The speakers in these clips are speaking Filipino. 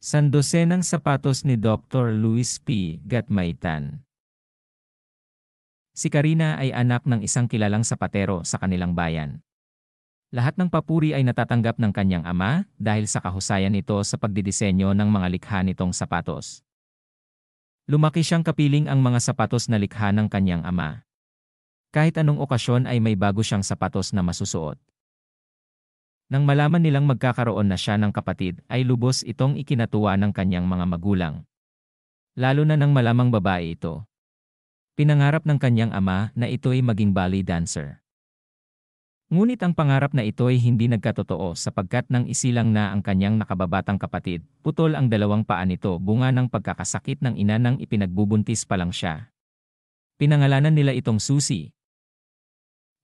Sandosenang sapatos ni Dr. Luis P. Gatmaitan. Si Karina ay anak ng isang kilalang sapatero sa kanilang bayan. Lahat ng papuri ay natatanggap ng kanyang ama dahil sa kahusayan nito sa pagdidisenyo ng mga likha nitong sapatos. Lumaki siyang kapiling ang mga sapatos na likha ng kanyang ama. Kahit anong okasyon ay may bago siyang sapatos na masusuot. Nang malaman nilang magkakaroon na siya ng kapatid, ay lubos itong ikinatuwa ng kanyang mga magulang. Lalo na nang malamang babae ito. Pinangarap ng kanyang ama na ito'y maging ballet dancer. Ngunit ang pangarap na ito'y hindi nagkatotoo sapagkat nang isilang na ang kanyang nakababatang kapatid, putol ang dalawang paa nito bunga ng pagkakasakit ng ina nang ipinagbubuntis pa lang siya. Pinangalanan nila itong Susie.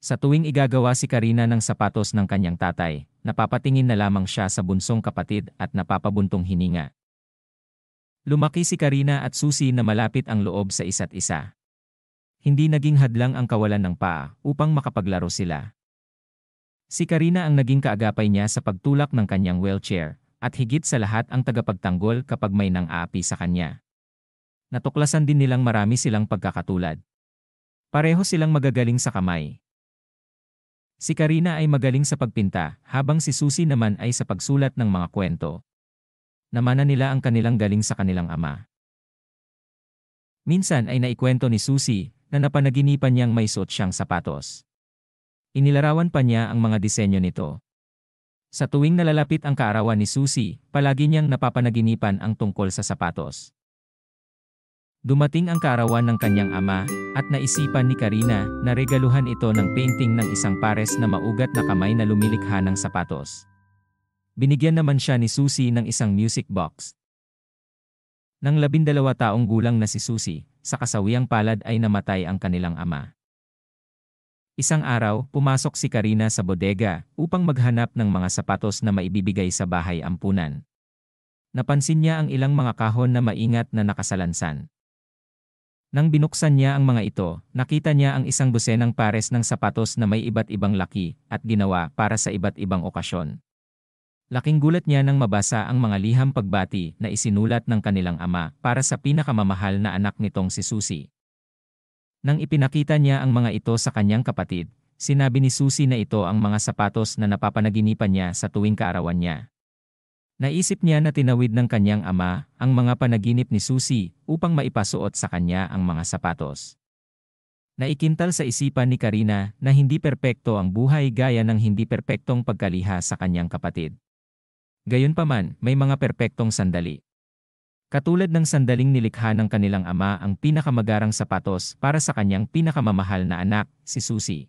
Sa tuwing igagawa si Karina ng sapatos ng kanyang tatay, napapatingin na lamang siya sa bunsong kapatid at napapabuntong hininga. Lumaki si Karina at Susie na malapit ang loob sa isa't isa. Hindi naging hadlang ang kawalan ng paa upang makapaglaro sila. Si Karina ang naging kaagapay niya sa pagtulak ng kanyang wheelchair, at higit sa lahat ang tagapagtanggol kapag may nang-aapi sa kanya. Natuklasan din nilang marami silang pagkakatulad. Pareho silang magagaling sa kamay. Si Karina ay magaling sa pagpinta, habang si Susie naman ay sa pagsulat ng mga kwento. Namana nila ang kanilang galing sa kanilang ama. Minsan ay naikwento ni Susie na napanaginipan niyang may suot siyang sapatos. Inilarawan pa niya ang mga disenyo nito. Sa tuwing nalalapit ang kaarawan ni Susie, palagi niyang napapanaginipan ang tungkol sa sapatos. Dumating ang kaarawan ng kanyang ama, at naisipan ni Karina na regaluhan ito ng painting ng isang pares na maugat na kamay na lumilikha ng sapatos. Binigyan naman siya ni Susie ng isang music box. Nang 12 taong gulang na si Susie, sa kasawiang palad ay namatay ang kanilang ama. Isang araw, pumasok si Karina sa bodega upang maghanap ng mga sapatos na maibibigay sa bahay ampunan. Napansin niya ang ilang mga kahon na maingat na nakasalansan. Nang binuksan niya ang mga ito, nakita niya ang isang dosenang pares ng sapatos na may iba't ibang laki at ginawa para sa iba't ibang okasyon. Laking gulat niya nang mabasa ang mga liham pagbati na isinulat ng kanilang ama para sa pinakamamahal na anak nitong si Susie. Nang ipinakita niya ang mga ito sa kanyang kapatid, sinabi ni Susie na ito ang mga sapatos na napapanaginipan niya sa tuwing kaarawan niya. Naisip niya na tinawid ng kanyang ama ang mga panaginip ni Susie upang maipasuot sa kanya ang mga sapatos. Naikintal sa isipan ni Karina na hindi perpekto ang buhay gaya ng hindi perpektong pagkaliha sa kanyang kapatid. Gayunpaman, may mga perpektong sandali. Katulad ng sandaling nilikha ng kanilang ama ang pinakamagarang sapatos para sa kanyang pinakamamahal na anak, si Susie.